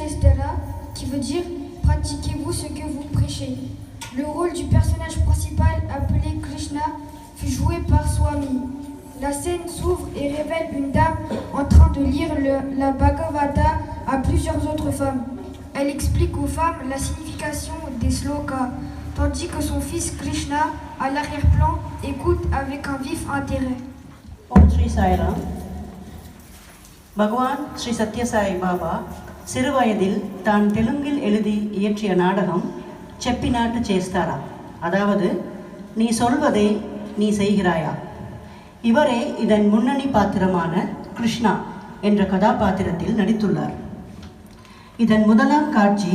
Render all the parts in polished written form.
Nestera, qui veut dire pratiquez-vous ce que vous prêchez. Le rôle du personnage principal, appelé Krishna, fut joué par Swami. La scène s'ouvre et révèle une dame en train de lire la Bhagavata à plusieurs autres femmes. Elle explique aux femmes la signification des slokas, tandis que son fils Krishna, à l'arrière-plan, écoute avec un vif intérêt. Om Sri Sairam. பகவான் ஸ்ரீ சத்யசாய் பாபா சிறுவயதில் தான் தெலுங்கில் எழுதி இயற்றிய நாடகம் செப்பிநாட்டு சேஸ்தாரா, அதாவது நீ சொல்வதை நீ செய்கிறாயா. இவரே இதன் முன்னணி பாத்திரமான கிருஷ்ணா என்ற கதாபாத்திரத்தில் நடித்துள்ளார். இதன் முதலாம் காட்சி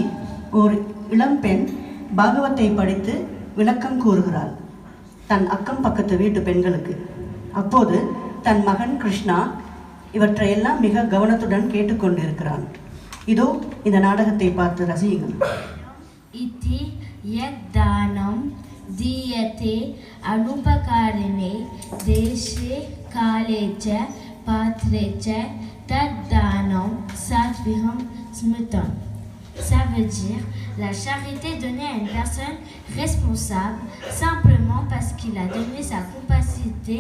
ஓர் இளம்பெண் பாகவத்தை படித்து விளக்கம் கூறுகிறாள் தன் அக்கம் பக்கத்து வீட்டு பெண்களுக்கு. அப்போது தன் மகன் கிருஷ்ணா இவற்றையெல்லாம் மிக கவனத்துடன் கேட்டுக்கொண்டிருக்கிறான். இதோ இந்த நாடகத்தை பார்த்து ரசியுங்கள். इति यद्दानं दीयते अनुपकारिणे देशे काले च पात्रे च तद्दानं सात्विकं स्मृतं. Ça veut dire la charité donnée à une personne responsable simplement parce qu'il a donné sa compacité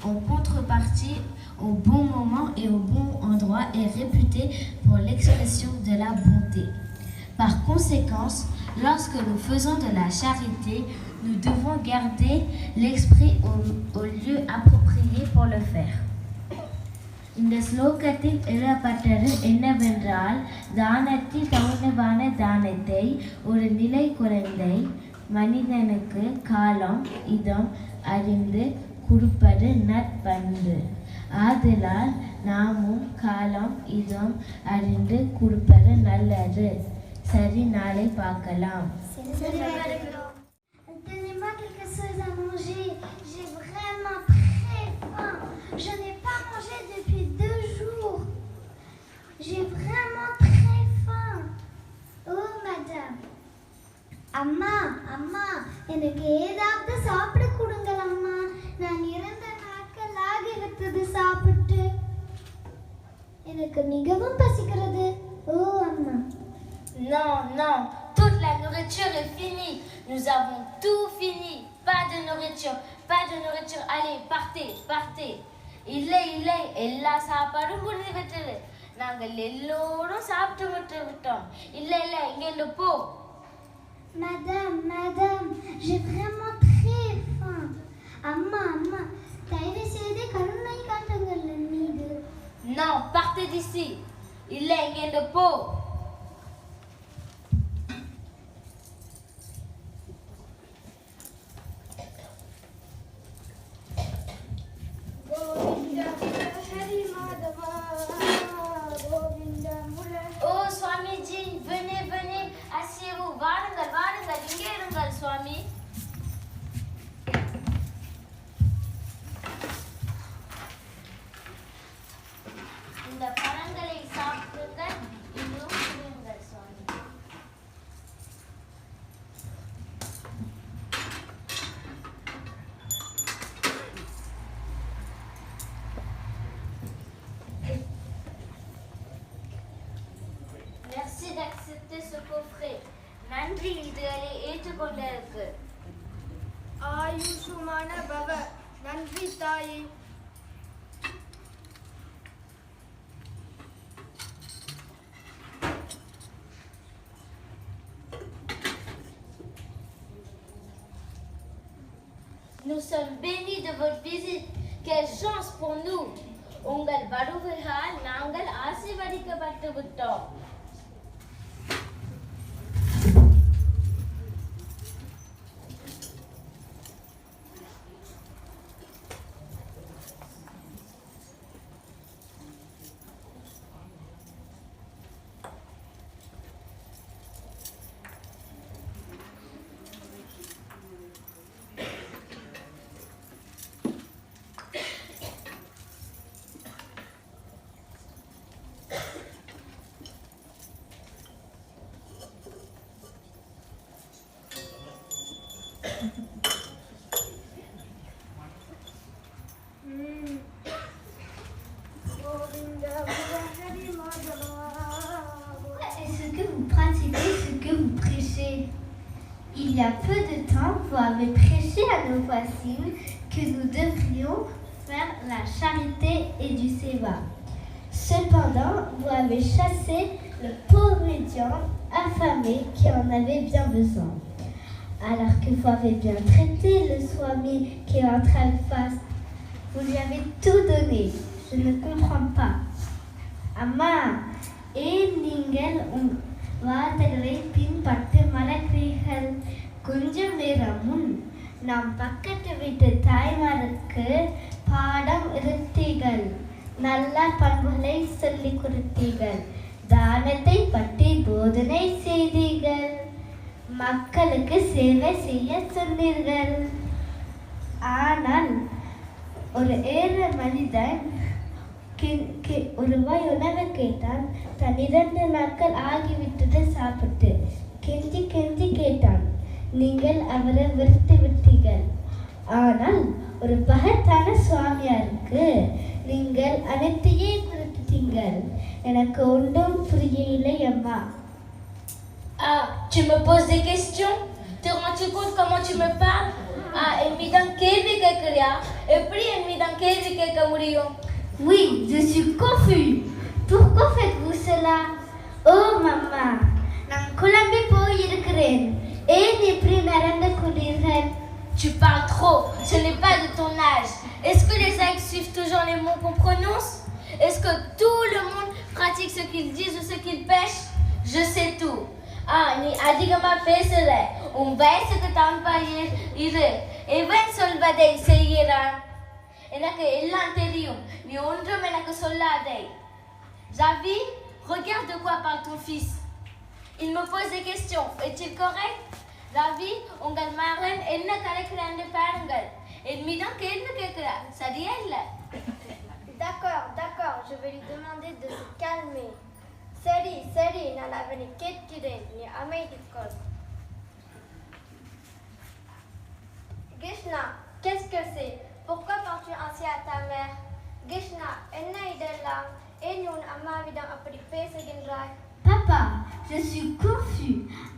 en contrepartie au bon moment et au bon endroit est réputée pour l'expression de la bonté. Par conséquent, lorsque nous faisons de la charité, nous devons garder l'esprit au lieu approprié pour le faire. இந்த ஸ்லோகத்தில் எழுதப்பட்டது என்னவென்றால், தானத்தில் தகுந்தவான தானத்தை ஒரு நிலை குறைந்தை மனிதனுக்கு காலம் இதம் அறிந்து கொடுப்பது நற்பண்பு. ஆதலால் நாமும் காலம் இதம் அறிந்து கொடுப்பது நல்லது. சரி, நாளை பார்க்கலாம். Donnez-moi quelque chose à manger. J'ai vraiment très faim. Je n'ai pas mangé depuis 2 jours. J'ai vraiment très faim. Oh, madame. அம்மா அம்மா, எனக்கு ஏதாவது சாப்பிட கொடுங்கள் அம்மா. நான் 2 நாட்களாக இருக்குது சாப்பிட்டு. எனக்கு மிகவும் பசிக்கிறது. ஓ அம்மா. Non, non, toute la nourriture est finie. Nous avons tout fini. Pas de nourriture, pas de nourriture. Allez, partez, partez. இல்லை எல்லா சாப்பாடும் முடிந்து விட்டது. நாங்கள் எல்லோரும் சாப்பிட்டு விட்டோம். இல்லை இங்கிருந்து போ. Madame, madame, j'ai vraiment très faim. அம்மா அம்மா, தயவு செய்து கருணை காட்டுங்கள் என் மீது. Non, partez d'ici. இல்லை இங்கிருந்து போ. Oh Swamiji, venez, asseyez-vous. வாருங்கள், இங்கே இருங்கள் சுவாமி. இந்த பழங்களை சாப்பிடுங்கள், இன்னும் இருங்கள் சுவாமி. Merci d'accepter ce coffret. நன்றி, இதுகளை ஏற்றுக்கொண்டதற்கு. ஆயுஷுமான பவ. நன்றி தாயே. Nous sommes bénis de votre visite. Quelle chance pour nous. உங்கள் வருகையால் நாங்கள் ஆசீர்வதிக்கப்பட்டு விட்டோம். Il y a peu de temps, vous avez prêché à nos voisines que nous devrions faire la charité et du séva. Cependant, vous avez chassé le pauvre médian affamé qui en avait bien besoin. Alors que vous avez bien traité le swami qui est en train de face, vous lui avez tout donné. Je ne comprends pas. Amma, நீங்கள் வார்த்தைகளை பின்பற்ற மறக்கிறீர்கள். கொஞ்சம் நேரம் முன் நாம் பக்கத்து வீட்டு தாய்மாருக்கு பாடம் எடுத்தீர்கள். நல்ல பண்புகளை சொல்லிக் கொடுத்தீர்கள். தானத்தை பற்றி போதனை செய்தீர்கள். மக்களுக்கு சேவை செய்ய சொன்னீர்கள். ஆனால் ஒரு ஏழை மனிதன் ஒரு வாய் உணவு கேட்டான். தன் 2 நாட்கள் ஆகிவிட்டது சாப்பிட்டு கெஞ்சி கெஞ்சி கேட்டான். நீங்கள் அவரை வெறுத்து விட்டீர்கள். ஆனால் ஒரு பகத்தான சுவாமியாருக்கு நீங்கள் அனைத்தையே கொடுத்தீங்கள். எனக்கு ஒன்றும் புரியவில்லை அம்மா. Ah, tu me poses des questions? Te rends-tu compte comment tu me parles? Ah, என்னிடம் கேள்வி கேட்கறியா? எப்படி என்னிடம் கேள்வி கேட்க முடியும்? Oui, je suis confus. Pourquoi faites-vous cela? Oh maman, நான் குழம்பி போய் இருக்கிறேன். ஏன் இப்படி நடந்து கொண்டீர்கள்? Tu parles trop, ce n'est pas de ton âge. Est-ce que les actes suivent toujours les mots qu'on prononce? Est-ce que tout le monde pratique ce qu'ils disent ou ce qu'ils pêchent? Je sais tout. Ah, நீ அதிகமா பேசல. உன் வயசுக்கு தகுந்த இரு. எவன் சொல்வதை செய்கிறான்? எனக்கு எல்லாம் தெரியும். நீ ஒன்றும் எனக்கு சொல்லாதே. Javi, regarde de quoi parle ton fils. Il me pose des questions. Est-il correct? Javi, உங்கள் மகன் என்ன கலைக்கிறான்னு பாருங்கள். என்னிடம் கேள்வி கேட்கிறார். சரியா இல்ல? D'accord, je vais lui demander de se calmer. சரி, நான் அவனை கேட்கிறேன். நீ அமைதிக்கொள். Krishna, qu'est-ce que c'est? Pourquoi parles-tu ainsi à ta mère? Krishna, என்ன இதெல்லாம்? ஏன் உன் அம்மாவிடம் அப்படி பேசுகின்றாய்? Papa, je suis confus.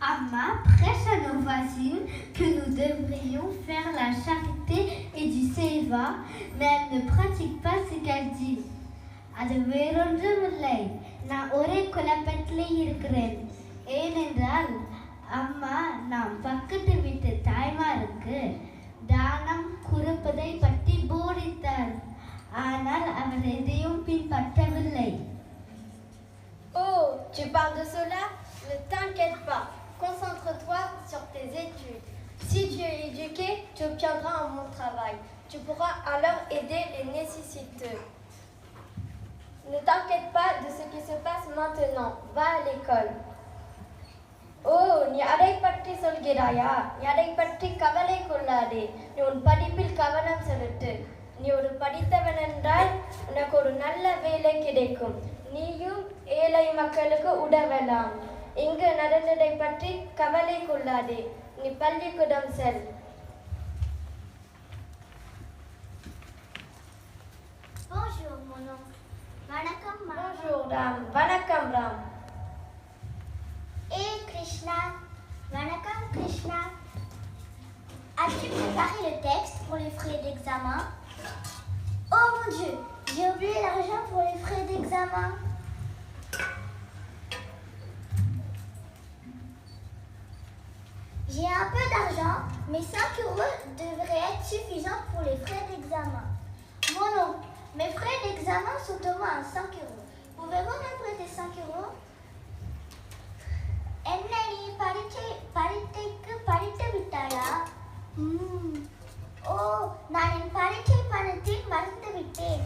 Amma prêche à nos voisines que nous devrions faire la charité et du séva, mais elle ne pratique pas ce qu'elle dit. அது வேறொன்றுமில்லை. நான் ஒரே குழப்பத்திலே இருக்கிறேன். ஏனென்றால் அம்மா நாம் பக்கத்து வீட்டு தாய்மாருக்கு தானம் கொடுப்பதை பற்றி போதித்தார். ஆனால் அவர் எதையும் பின்பற்றவில்லை. Oh, tu parles de cela? Ne t'inquiète pas. Concentre-toi sur tes études. Si tu es éduqué, tu obtiendras un bon travail. Tu pourras alors aider les nécessiteux. Ne t'inquiète pas de ce qui se passe maintenant. Va à l'école. Oh, நீ அதை பற்றி சொல்கிறாயா? நீ அதை பற்றி கவலை கொள்ளாதே. நீ உன் படிப்பில் கவனம் செலுத்து. நீ ஒரு படித்தவன் என்றால் உனக்கு ஒரு நல்ல வேலை கிடைக்கும். நீயும் ஏழை மக்களுக்கு உதவலாம். இங்கு நடந்ததை பற்றி கவலை கொள்ளாதே. நீ பள்ளிக்கூடம் செல். Bonjour mon oncle. Vanakkam ma. Bonjour Ram. Vanakkam Ram. Et Krishna. Vanakkam Krishna. As-tu préparé le texte pour les frais d'examen? Oh mon Dieu, j'ai oublié l'argent pour les frais d'examen. J'ai un peu d'argent, mais 5 euros devraient être suffisants pour les frais d'examen. Mon oncle, mes frais d'examen sont au moins à 5 euros. Pouvez-vous me prêter 5 euros? என்ன நீ பரீட்சைக்கு படித்து விட்டாயா? ஓ, நான் என் பரீட்சை பணத்தில் மறந்து விட்டேன்.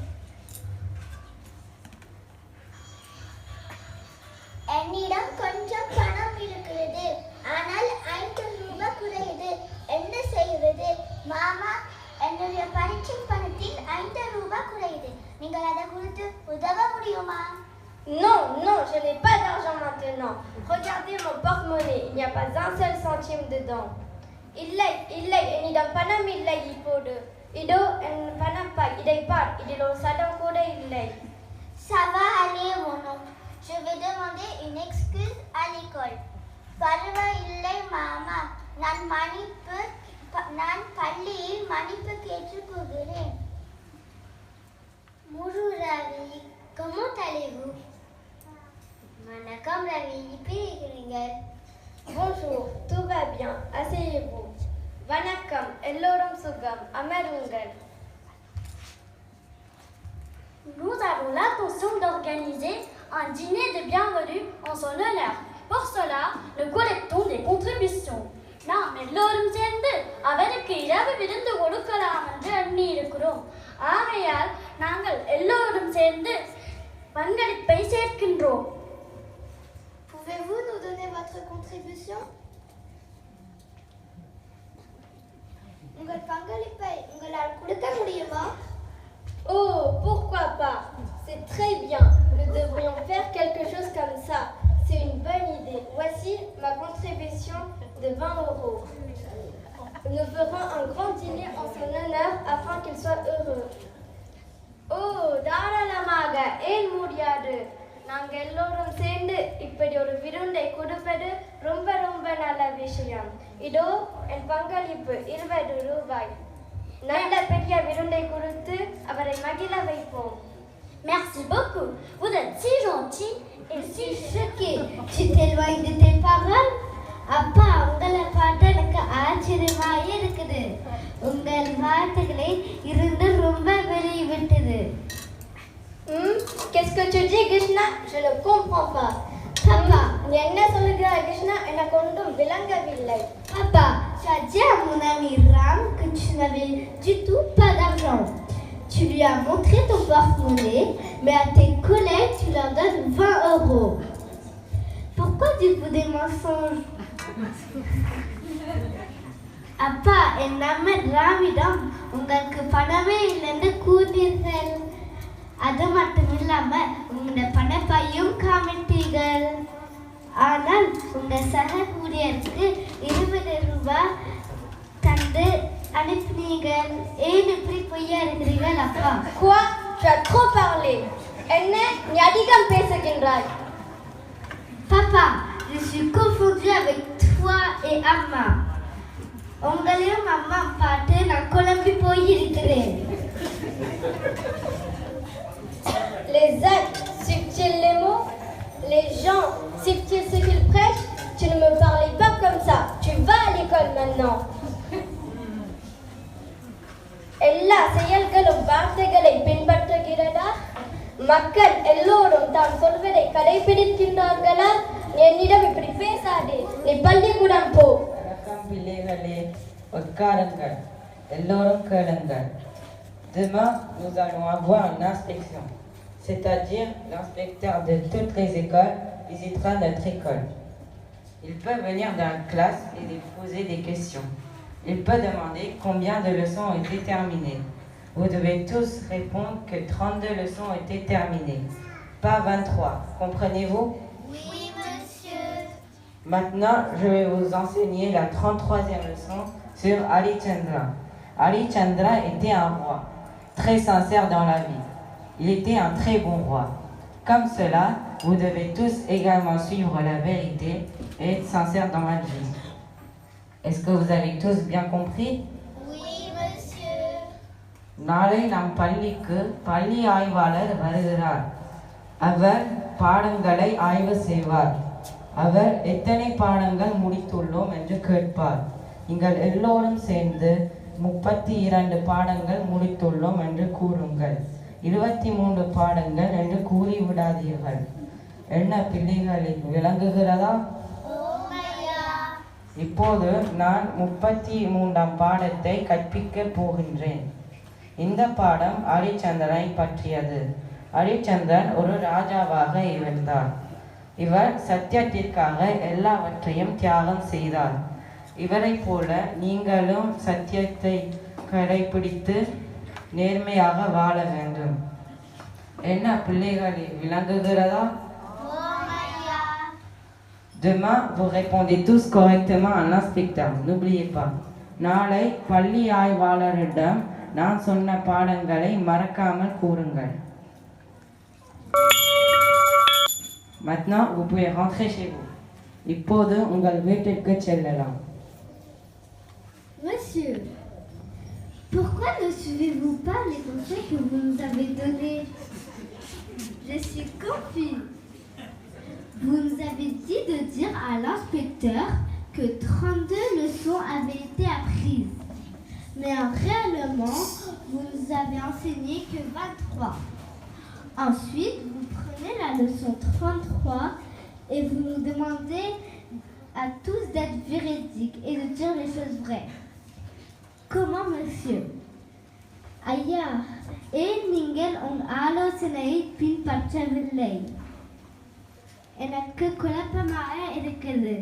என்னிடம் கொஞ்சம் பணம் இருக்கிறது, ஆனால் 5 ரூபாய் குறையுது. என்ன செய்வது? மாமா, என்னுடைய பரீட்சை பணத்தில் 5 ரூபாய் குறையுது. நீங்கள் அதை கொடுத்து உதவ முடியுமா? Non, je n'ai pas d'argent maintenant. Regardez mon porte-monnaie, il n'y a pas un seul centime dedans. இல்லை என்னிடம் பணம் இல்லை இப்போது. இதோ என் பணம் இதை பார், இதில் ஒரு சடம் கூட இல்லை. Ça va aller mon oncle. Je vais demander une excuse à l'école. பரவாயில்லை மாமா, நான் பள்ளியில் மன்னிப்பு கேட்டு போகிறேன். Bonjour Ravi, comment allez-vous? வணக்கம் ரவி, எப்படி இருக்கிறீங்க? Bonjour, tout va bien. Asseyez-vous. Vanakkam, ellorum sugam, amarungal. Nous avons l'intention d'organiser un dîner de bienvenue en son honneur. Pour cela, nous collectons des contributions. நாம் எல்லோரும் சேர்ந்து அவருக்கு இரவு விருந்து கொடுக்கலாம் என்று எண்ணி இருக்கிறோம். ஆகையால் நாங்கள் எல்லோரும் சேர்ந்து பங்களிப்பை சேர்க்கின்றோம். Pouvez-vous nous donner votre contribution? உங்கள் பங்களிப்பை உங்களால் கொடுக்க முடியுமா? Oh, pourquoi pas? C'est très bien. Nous devrions faire quelque chose comme ça. C'est une bonne idée. Voici ma contribution de 20 €. Nous ferons un grand dîner en son honneur afin qu'il soit heureux. Oh, தாராளமாக, ஏன் முடியாது? நாங்கள் எல்லோரும் சேர்ந்து இப்படி ஒரு விருந்தை கொடுப்பது ரொம்ப ரொம்ப நல்ல விஷயம். இதோ என் பங்களிப்பு 20 ரூபாய். நல்ல பெரிய விருந்தை கொடுத்து அவரை மகிழ வைப்போம். Merci beaucoup. Vous êtes si gentil et si choqué. Tu t'éloignes de tes paroles? அப்பா, உங்களை பார்த்து எனக்கு ஆச்சரியமாக இருக்குது. உங்கள் வார்த்தைகளை இருந்து ரொம்ப வெளிவிட்டது. Qu'est-ce que tu dis, Krishna? Je ne comprends pas. Papa, நீ என்ன சொல்லுகிறாய், Krishna? எனக்கு ஒன்றும் விளங்கவில்லை. papa, tu as dit à mon ami Ram que tu n'avais du tout pas d'argent. Tu lui as montré ton porte-monnaie, mais à tes collègues, tu leur donnes 20 €. Pourquoi dites-vous des mensonges? அப்பா, என் நம்ம ராமிடம் உங்களுக்கு பணமே இல்லைன்னு கூறினீர்கள். அது மட்டும் இல்லாம உங்களோட பணப்பையும் காமிட்டீர்கள். ஆனால் உங்க சக ஊழியருக்கு 20 ரூபாய் தந்து அனுப்பினீர்கள். ஏன் இப்படி பொய்யா இருக்கிறீர்கள் அப்பா? Quoi? Tu as trop parlé. என்ன நீ அதிகம் பேசுகின்றாய்? Papa, je suis confondue avec toi et Amma. உங்களையும் அம்மா பார்த்து நான் குழம்பி போயிருக்கிறேன். Les actes subtils les mots, les gens subtils ce qu'ils prêchent. Tu ne me parlais pas comme ça. Tu vas à l'école maintenant. எல்லா செயல்களும் வார்த்தைகளை பின்பற்றுகிறதா? மக்கள் எல்லோரும் தான் சொல்வதை கடைபிடிக்கின்றார்களா? என்னிடம் இப்படி பேசாதே. நீ பள்ளிக்கூடம் போ. வணக்கம் பிள்ளைகளே, உட்காருங்கள். எல்லோரும் கேளுங்கள். Demain, nous allons avoir une inspection. C'est-à-dire, l'inspecteur de toutes les écoles visitera notre école. Il peut venir dans la classe et poser des questions. Il peut demander combien de leçons ont été terminées. Vous devez tous répondre que 32 leçons ont été terminées, pas 23. Comprenez-vous? Oui, monsieur. Maintenant, je vais vous enseigner la 33e leçon sur Ali Chandra. Ali Chandra était un roi, très sincère dans la vie. Il était un très bon roi. Comme cela, vous devez tous également suivre la vérité et être sincère dans la vie. Est-ce que vous avez tous bien compris? Oui, monsieur. நாளை நம் பள்ளிக்கு பள்ளி ஆய்வாளர் வருகிறார். அவர் பாடங்களை ஆய்வு செய்வார். அவர் எத்தனை பாடங்கள் முடித்துள்ளோம் என்று கேட்பார். நீங்கள் எல்லோரும் சேர்ந்து 32 பாடங்கள் முடித்துள்ளோம் என்று கூறுங்கள். 23 பாடங்கள் என்று கூறிவிடாதீர்கள். என்ன பிள்ளைகளில் விளங்குகிறதா? இப்போது நான் 33ஆம் பாடத்தை கற்பிக்கப் போகின்றேன். இந்த பாடம் ஹரிச்சந்திரனை பற்றியது. ஹரிச்சந்திரன் ஒரு ராஜாவாக இருந்தார். இவர் சத்தியத்திற்காக எல்லாவற்றையும் தியாகம் செய்தார். இவரை போல நீங்களும் சத்தியத்தை கடைபிடித்து நேர்மையாக வாழ வேண்டும். என்ன பிள்ளைகளை விளங்குகிறதா? Demain, vous répondez tous correctement à l'inspecteur. N'oubliez pas. நாளை பள்ளி ஆய்வாளரிடம் நான் சொன்ன பாடங்களை மறக்காமல் கூறுங்கள். Maintenant, vous pouvez rentrer chez vous. இப்போது உங்கள் வீட்டிற்கு செல்லலாம். monsieur, pourquoi ne suivez-vous pas les conseils que vous nous avez donnés? Je suis confus. Vous nous avez dit de dire à l'inspecteur que 32 leçons avaient été apprises. Mais réellement, vous nous avez enseigné que 23. Ensuite, vous prenez la leçon 33 et vous nous demandez à tous d'être véridiques et de dire les choses vraies. Comment, monsieur? ஐயா, ஏன் நீங்கள் உன் ஆலோசனையை பின்பற்றவில்லை? எனக்கு குழப்பமாக இருக்கிறது.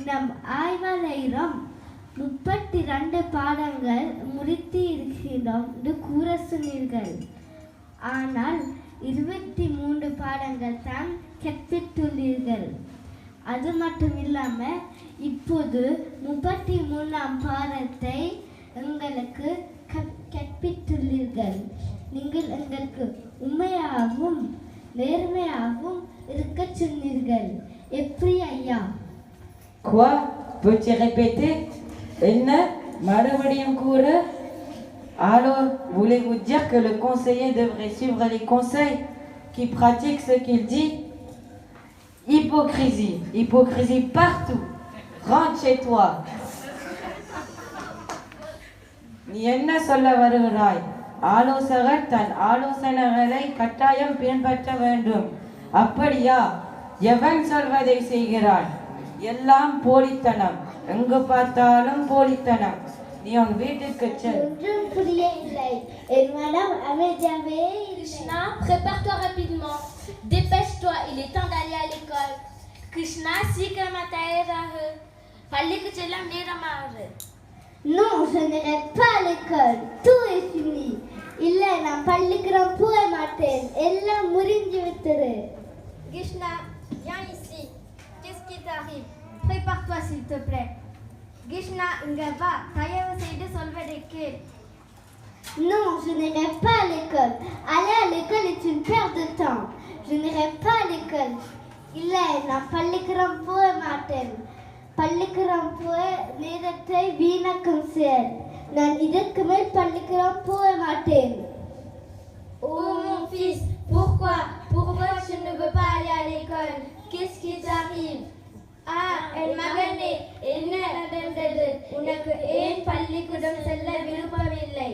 நம் ஆய்வாளரிடம் 32 பாடங்கள் முடித்து இருக்கிறோம் என்று கூற சொன்னீர்கள். ஆனால் 23 பாடங்கள் தான் கற்பித்துள்ளீர்கள். அது மட்டும் இல்லாமல் இப்போது 33ஆம் பாடத்தை எங்களுக்கு கற்பித்துள்ளீர்கள். நீங்கள் எங்களுக்கு உண்மையாகவும் நேர்மையாகவும் இருக்க சொன்னீர்கள். எப்படி ஐயா? Quoi? Peux-tu répéter? என்ன மறுபடியும் கூற? Alors, voulez-vous dire que le conseiller devrait suivre les conseils, qui pratique ce qu'il dit? Hypocrisie, hypocrisie partout. Rentre chez toi. நீ என்ன சொல்ல வருகிறாய்? ஆலோசகர் தன் ஆலோசனைகளை கட்டாயம் பின்பற்ற வேண்டும். அப்படியா? எவன் சொல்வதை செய்கிறான்? எல்லாம் போலித்தனம். எங்கு பார்த்தாலும் போலித்தனம். நீ உன் வீட்டுக்கு செல். ஒன்றும் புரியவில்லை. என் மனம் அமைதியாகவே இல்லை. Krishna, prépare-toi rapidement. Dépêche-toi, il est temps d'aller à l'école. Krishna, சீக்கிரமா தயாராகு. பள்ளிக்கு செல்ல நேரமாகுது. Non, je n'irai pas à l'école. Tout est fini. இல்லை, நான் பள்ளிக்கூடம் போக மாட்டேன். எல்லாம் முடிஞ்சு விட்டது. Krishna, viens ici. Qu'est-ce qui t'arrive? Prépare-toi s'il te plaît. Krishna, இங்க வா. தயவு செய்து சொல்வதை கேள். Non, je n'irai pas à l'école. Aller à l'école est une perte de temps. Je n'irai pas à l'école. இல்லை, நான் பள்ளிக்கூடம் போக மாட்டேன். பள்ளிக்கூடம் போக நேரத்தை வீணாக்கும் செயல். நான் இதற்கு மேல் பள்ளிக்கூடம் போக மாட்டேன். Oh mon fils, pourquoi? Pourquoi tu ne veux pas aller à l'école? Qu'est-ce qui t'arrive? என் மகனே, என்ன நடந்தது? உனக்கு ஏன் பள்ளிக்கூடம் செல்ல விருப்பமில்லை?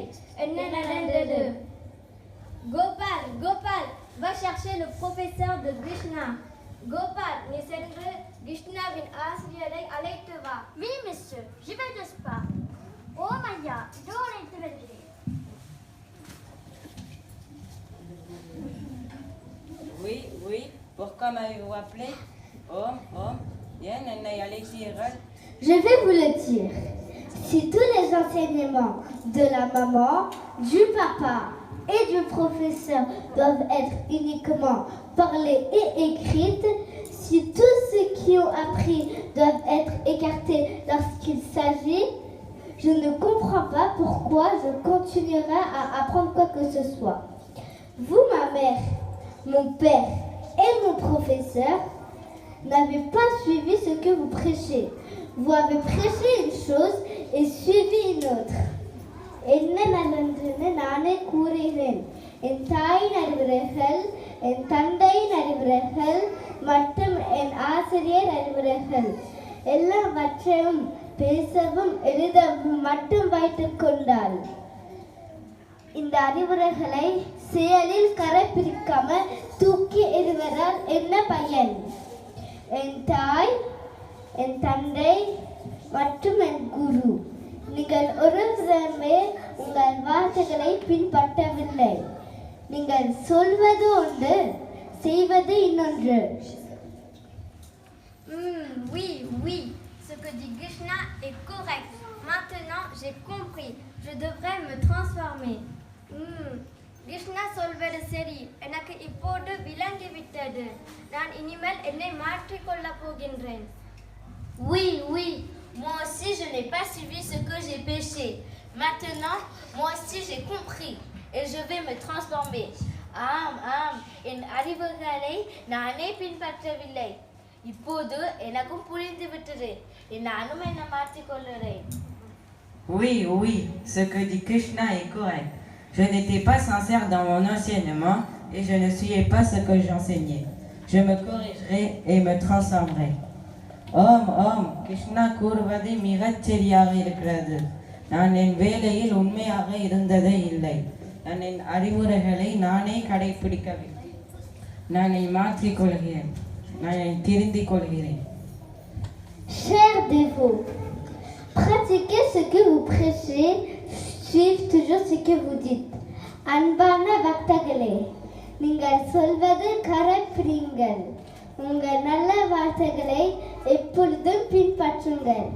என்ன நடந்தது? Gopal, Gopal, va chercher le professeur de Krishna. Gopal, நீ சென்று கிருஷ்ணாவின் ஆசிரியரை அழைத்து வா. Oui, monsieur, j'y vais de pas. Oh Maya, இதோ அழைத்து வருகிறேன். Oui, oui. Pourquoi m'avez-vous appelé? Homme, bien, என்னை அழைத்தீர்கள். Je vais vous le dire. Si tous les enseignements de la maman, du papa et du professeur doivent être uniquement parlés et écrits, si tous ceux qui ont appris doivent être écartés lorsqu'il s'agit, je ne comprends pas pourquoi je continuerai à apprendre quoi que ce soit. Vous, ma mère, mon père et mon professeur, n'avez pas suivi ce que vous prêchez. Vous avez prêché une chose et suivi une autre. என்ன நடந்ததுன்னு நானே கூறுகிறேன். என் தாயின் அறிவுரைகள், என் தந்தையின் அறிவுரைகள் மற்றும் என் ஆசிரியர் அறிவுரைகள் எல்லாவற்றையும் பேசவும் எழுதவும் மட்டும் வைத்துக் கொண்டாள். இந்த அறிவுரைகளை செயலில் கடைபிடிக்காமல் தூக்கி எறிவதால் என்ன பயன்? என் தாய், என் தந்தை மற்றும் என் குரு, நீங்கள் ஒருவருமே உங்கள் வார்த்தைகளை பின்பற்றவில்லை. நீங்கள் சொல்வது ஒன்று, செய்வது இன்னொன்று. Oui, oui, ce que dit Krishna est correct. Maintenant, j'ai compris. Je devrais me transformer. Krishna சொல்வது சரி. எனக்கு இப்போது விளங்கிவிட்டது. நான் இனிமேல் என்னை மாற்றிக்கொள்ளப் போகின்றேன். Oui, oui. Moi aussi, je n'ai pas suivi ce que j'ai péché. Maintenant, moi aussi, j'ai compris. Et je vais me transformer. என் அறிவுகளை நானே பின்பற்றவில்லை. இப்போது எனக்கும் புரிந்து விட்டது. நானும் என்னை மாற்றிக்கொள்கிறேன். Oui, ce que dit Krishna est correct. Je n'étais pas sincère dans mon enseignement et je ne suivais pas ce que j'enseignais. Je me corrigerai et me transformerai. Krishna கூறுவது மிகச் சரியாக இருக்கிறது. நான் என் வேலையில் உண்மையாக இருந்ததே இல்லை. நான் என் அறிவுரைகளை நானே கடைபிடிக்கவில்லை. நான் என்னை மாற்றிக்கொள்கிறேன். நான் என்னை திருந்திக் கொள்கிறேன். Chers dévots, pratiquez ce que vous prêchez, suivez toujours ce que vous dites. அன்பான பக்தர்களே, நீங்கள் சொல்வது கடைப்பிடிங்கள். உங்கள் நல்ல வார்த்தைகளை எப்பொழுதும் பின்பற்றுங்கள்.